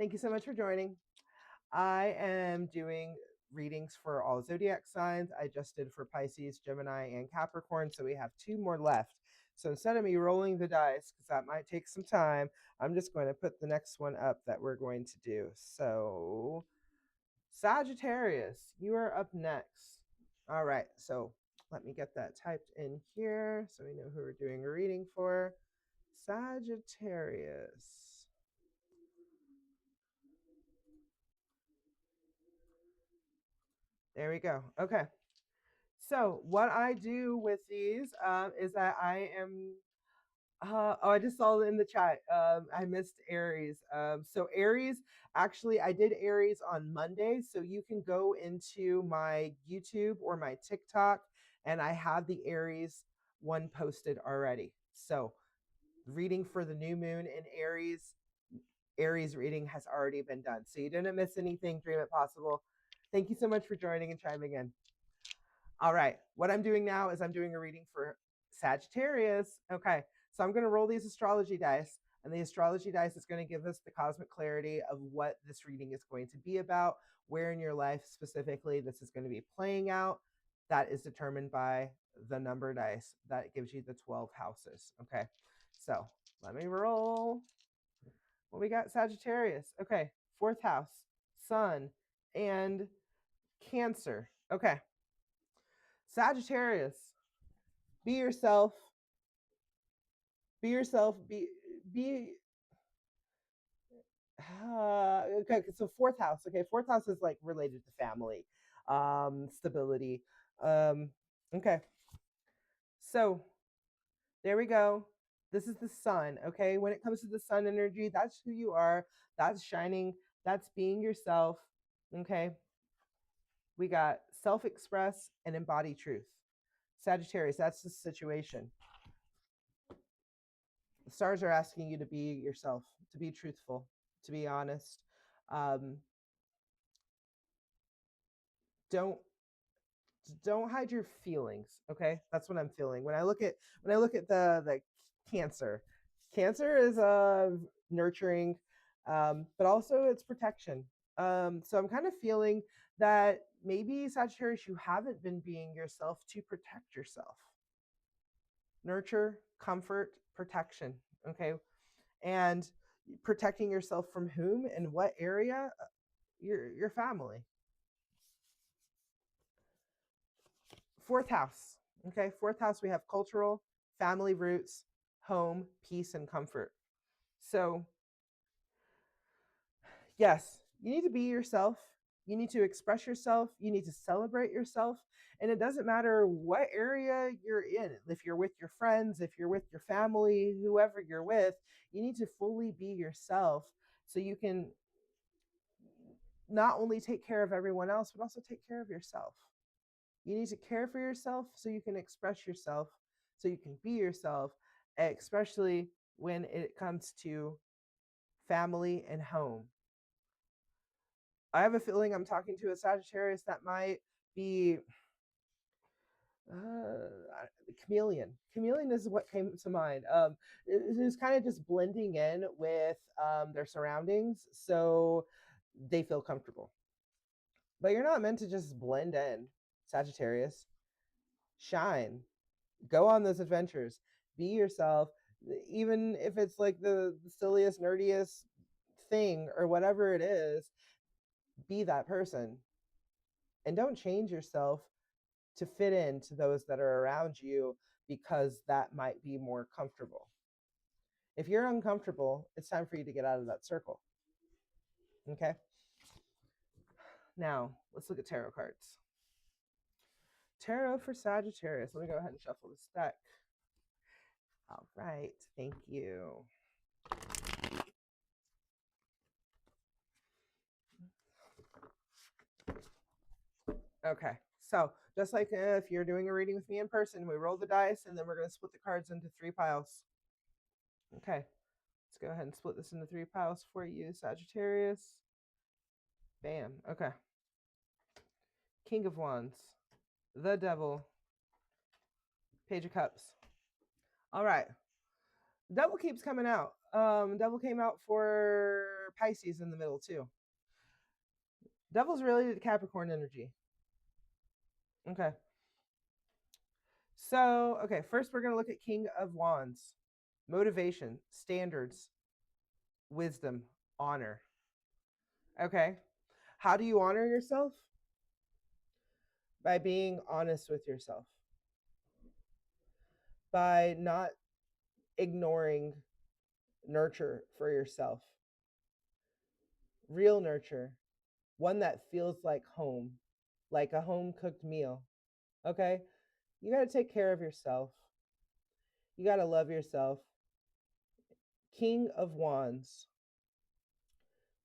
Thank you so much for joining. I am doing readings for all zodiac signs. I just did for Pisces, Gemini, and Capricorn, so we have 2 more left. So instead of me rolling the dice, because that might take some time, I'm just going to put the next one up that we're going to do. So, Sagittarius, you are up next. All right, so let me get that typed in here so we know who we're doing a reading for. Sagittarius. There we go. Okay. So what I do with these is that I am. Oh, I just saw it in the chat. I missed Aries. So Aries, actually, I did Aries on Monday. So you can go into my YouTube or my TikTok, and I have the Aries one posted already. So reading for the new moon in Aries reading has already been done. So you didn't miss anything. Dream it possible. Thank you so much for joining and chiming in. All right, what I'm doing now is I'm doing a reading for Sagittarius. Okay, so I'm going to roll these astrology dice, and the astrology dice is going to give us the cosmic clarity of what this reading is going to be about, where in your life specifically this is going to be playing out. That is determined by the number dice that gives you the 12 houses. Okay, so let me roll. Well, we got Sagittarius. Okay, 4th house, Sun, and Cancer. Okay. Sagittarius, be yourself. Be yourself. Be. Okay, so 4th house. Okay, 4th house is like related to family, stability. Um, okay, so there we go. This is the sun. Okay, when it comes to the sun energy, that's who you are. That's shining. That's being yourself. Okay, we got self-express and embody truth. Sagittarius, that's the situation. The stars are asking you to be yourself, to be truthful, to be honest. Um, don't don't hide your feelings. Okay, that's what I'm feeling when I look at the Cancer. Cancer is nurturing, but also it's protection. So I'm kind of feeling that maybe Sagittarius, you haven't been being yourself to protect yourself. Nurture, comfort, protection. Okay, and protecting yourself from whom and what area? Your family. 4th house. Okay, 4th house, we have cultural, family roots, home, peace, and comfort. So yes, you need to be yourself. You need to express yourself. You need to celebrate yourself. And it doesn't matter what area you're in. If you're with your friends, if you're with your family, whoever you're with, you need to fully be yourself so you can not only take care of everyone else, but also take care of yourself. You need to care for yourself so you can express yourself, so you can be yourself, especially when it comes to family and home. I have a feeling I'm talking to a Sagittarius that might be chameleon. Chameleon is what came to mind. It's kind of just blending in with their surroundings so they feel comfortable. But you're not meant to just blend in, Sagittarius. Shine. Go on those adventures. Be yourself, even if it's like the silliest, nerdiest thing or whatever it is. Be that person. And don't change yourself to fit into those that are around you because that might be more comfortable. If you're uncomfortable, it's time for you to get out of that circle. Okay? Now, let's look at tarot cards. Tarot for Sagittarius. Let me go ahead and shuffle this deck. All right. Thank you. Okay. So just like if you're doing a reading with me in person, we roll the dice and then we're going to split the cards into 3 piles. Okay. Let's go ahead and split this into 3 piles for you, Sagittarius. Bam. Okay. King of Wands. The Devil. Page of Cups. All right. Devil keeps coming out. Devil came out for Pisces in the middle too. Devil's related to Capricorn energy. Okay. So, okay, first we're going to look at King of Wands. Motivation, standards, wisdom, honor. Okay. How do you honor yourself? By being honest with yourself. By not ignoring nurture for yourself. Real nurture. One that feels like home, like a home cooked meal. Okay? You got to take care of yourself. You got to love yourself. King of Wands.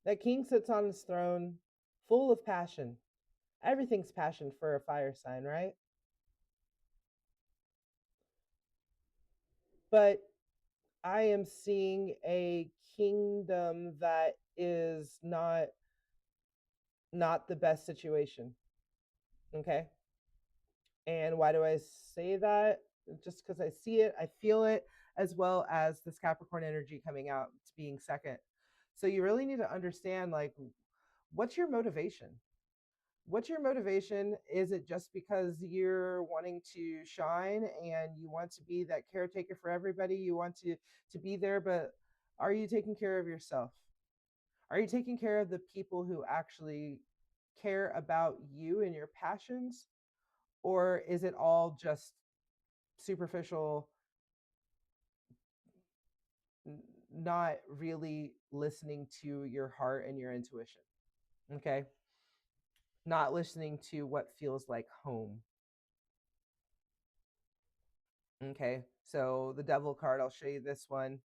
That king sits on his throne full of passion. Everything's passion for a fire sign, right? But I am seeing a kingdom that is not the best situation. Okay? And why do I say that? Just because I see it, I feel it, as well as this Capricorn energy coming out to being second. So you really need to understand, like, what's your motivation? What's your motivation? Is it just because you're wanting to shine and you want to be that caretaker for everybody? You want to be there, but are you taking care of yourself? Are you taking care of the people who actually care about you and your passions? Or is it all just superficial, not really listening to your heart and your intuition? Okay. Not listening to what feels like home. Okay. So the devil card, I'll show you this one: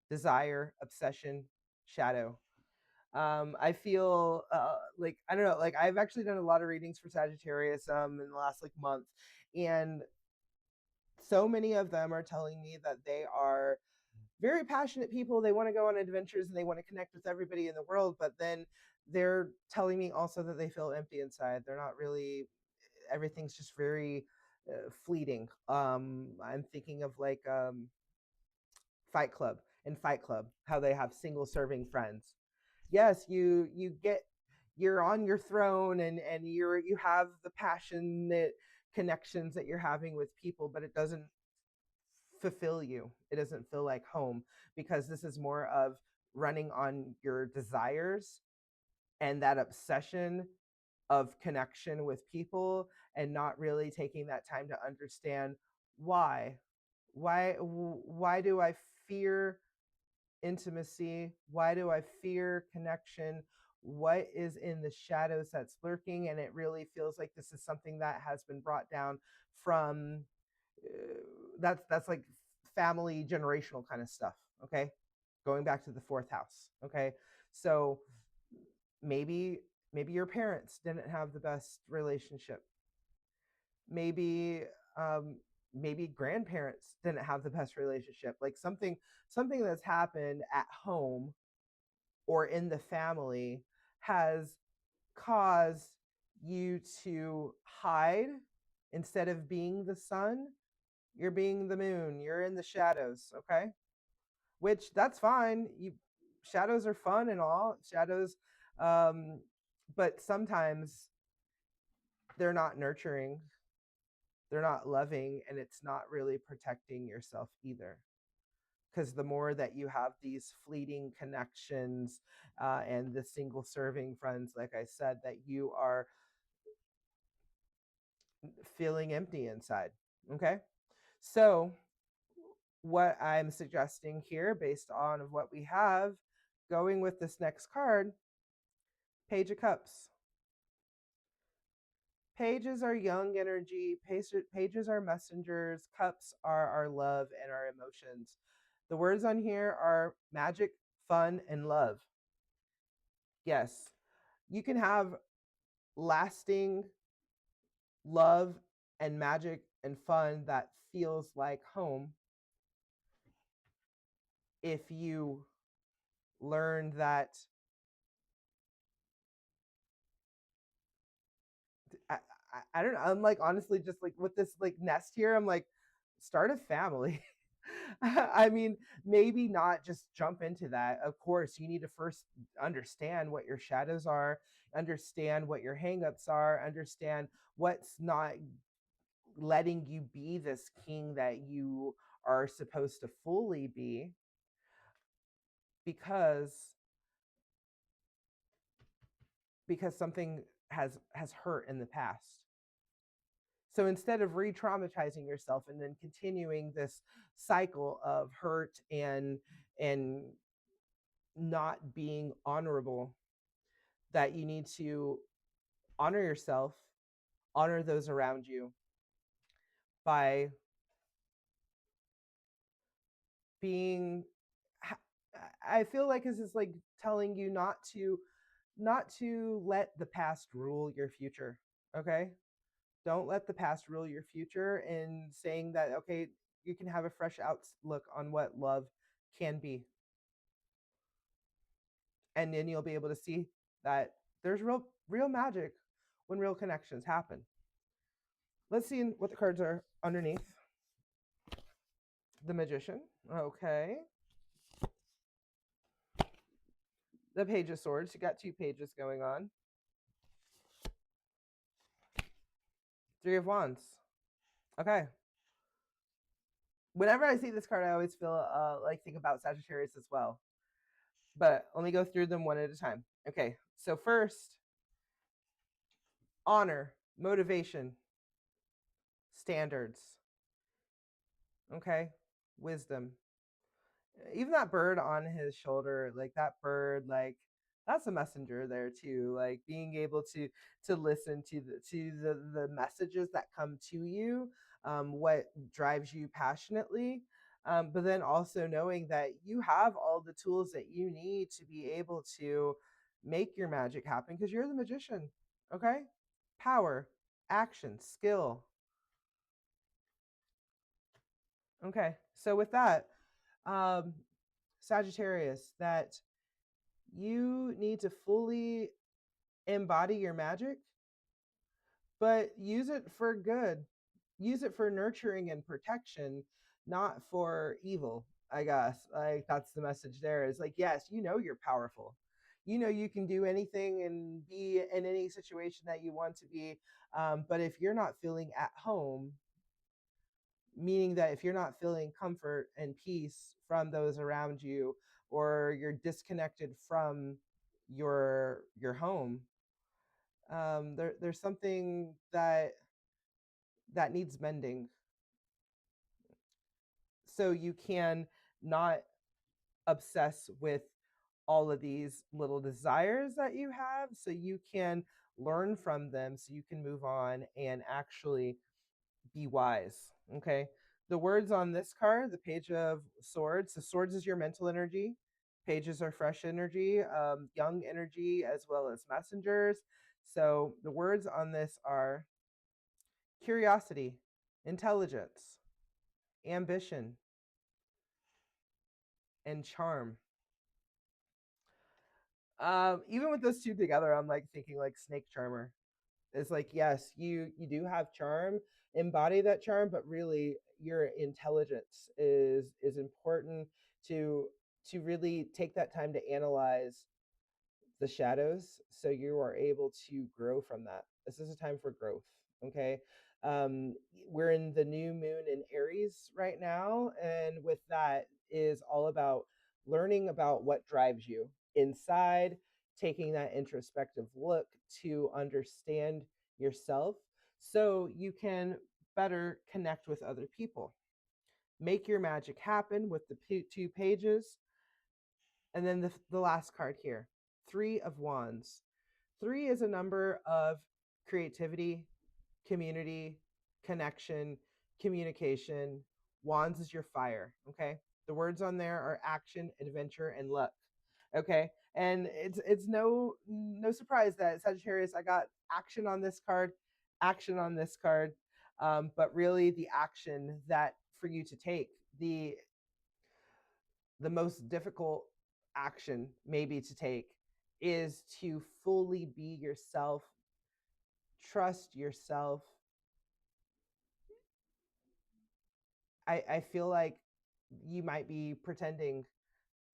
desire, obsession, shadow. I feel like, I don't know, like I've actually done a lot of readings for Sagittarius in the last like month, and so many of them are telling me that they are very passionate people. They want to go on adventures and they want to connect with everybody in the world, but then they're telling me also that they feel empty inside. They're not really, everything's just very fleeting. I'm thinking of like Fight Club and Fight Club, how they have single serving friends. Yes, you get, you're on your throne and you have the passionate connections that you're having with people, but it doesn't fulfill you. It doesn't feel like home, because this is more of running on your desires and that obsession of connection with people, and not really taking that time to understand why. Why do I fear intimacy? Why do I fear connection? What is in the shadows that's lurking? And it really feels like this is something that has been brought down from that's like family generational kind of stuff. Okay, going back to the fourth house. Okay, so maybe your parents didn't have the best relationship. Maybe um maybe grandparents didn't have the best relationship. Like something that's happened at home or in the family has caused you to hide. Instead of being the sun, you're being the moon. You're in the shadows. Okay, which that's fine. You shadows are fun and all shadows, um, but sometimes they're not nurturing, they're not loving, and it's not really protecting yourself either. Because the more that you have these fleeting connections and the single serving friends, like I said, that you are feeling empty inside. Okay. So, what I'm suggesting here, based on what we have, going with this next card, Page of Cups. Pages are young energy, pages are messengers, cups are our love and our emotions. The words on here are magic, fun, and love. Yes, you can have lasting love and magic and fun that feels like home if you learn that. I don't know. I'm like, honestly, just like with this like nest here, I'm like, start a family. I mean, maybe not just jump into that. Of course, you need to first understand what your shadows are, understand what your hangups are, understand what's not letting you be this king that you are supposed to fully be, because something has hurt in the past. So instead of re-traumatizing yourself and then continuing this cycle of hurt and not being honorable, that you need to honor yourself, honor those around you by being, I feel like this is like telling you not to let the past rule your future. Okay? Don't let the past rule your future, and saying that, okay, you can have a fresh outlook on what love can be. And then you'll be able to see that there's real magic when real connections happen. Let's see what the cards are underneath. The Magician. Okay. The Page of Swords. You got two pages going on. Three of Wands. Okay. Whenever I see this card, I always feel like think about Sagittarius as well. But let me go through them one at a time. Okay. So first, honor, motivation, standards. Okay. Wisdom. Even that bird on his shoulder, like that bird, like that's a messenger there too. Like being able to listen to the messages that come to you, what drives you passionately, but then also knowing that you have all the tools that you need to be able to make your magic happen, because you're the magician. Okay, power, action, skill. Okay, so with that, um, Sagittarius, that you need to fully embody your magic, but use it for good. Use it for nurturing and protection, not for evil, I guess. Like that's the message there. Is like, yes, you know you're powerful. You know you can do anything and be in any situation that you want to be. But if you're not feeling at home, meaning that if you're not feeling comfort and peace from those around you, or you're disconnected from your home, there's something that needs mending, so you can not obsess with all of these little desires that you have, so you can learn from them, so you can move on and actually be wise. Okay. The words on this card, the Page of Swords. The swords is your mental energy. Pages are fresh energy, young energy, as well as messengers. So the words on this are curiosity, intelligence, ambition, and charm. Even with those two together, I'm like thinking like snake charmer. It's like, yes, you do have charm, embody that charm, but really your intelligence is important to really take that time to analyze the shadows, so you are able to grow from that. This is a time for growth. Okay. We're in the new moon in Aries right now, and with that is all about learning about what drives you inside, taking that introspective look to understand yourself, so you can better connect with other people, make your magic happen with the two pages. And then the last card here, Three of Wands. Three is a number of creativity, community, connection, communication. Wands is your fire. Okay. The words on there are action, adventure, and luck. Okay. And it's no surprise that Sagittarius, I got action on this card, action on this card. But really the action that for you to take, the most difficult action maybe to take, is to fully be yourself, trust yourself. I feel like you might be pretending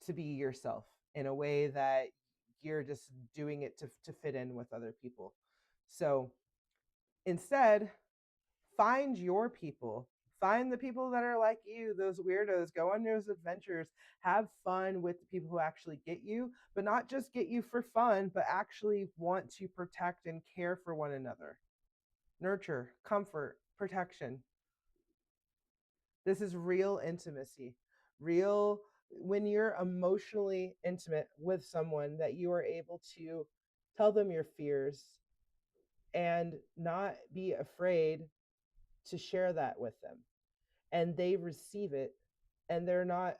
to be yourself in a way that you're just doing it to fit in with other people. So instead, find your people. Find the people that are like you, those weirdos. Go on those adventures. Have fun with the people who actually get you, but not just get you for fun, but actually want to protect and care for one another. Nurture, comfort, protection. This is real intimacy. Real, when you're emotionally intimate with someone, that you are able to tell them your fears and not be afraid to share that with them. And they receive it and they're not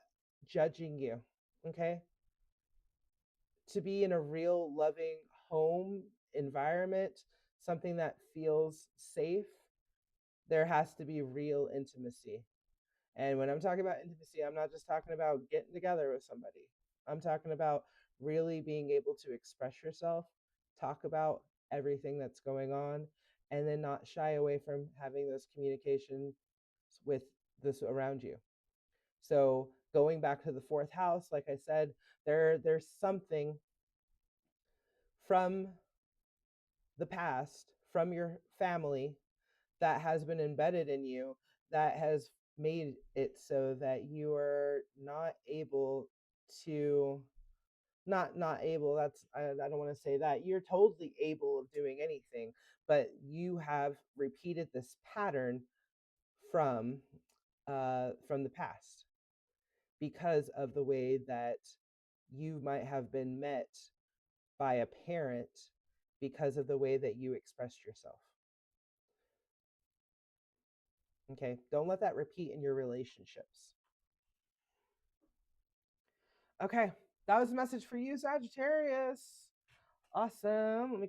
judging you. Okay. To be in a real, loving home environment, something that feels safe, there has to be real intimacy. And when I'm talking about intimacy, I'm not just talking about getting together with somebody. I'm talking about really being able to express yourself, talk about everything that's going on, and then not shy away from having those communications with this around you. So going back to the fourth house, like I said, there's something from the past, from your family, that has been embedded in you, that has made it so that you are not able to, not able, that's I don't want to say that, you're totally able of doing anything, but you have repeated this pattern from from the past because of the way that you might have been met by a parent, because of the way that you expressed yourself. Okay, don't let that repeat in your relationships. Okay, that was a message for you, Sagittarius. Awesome. Let me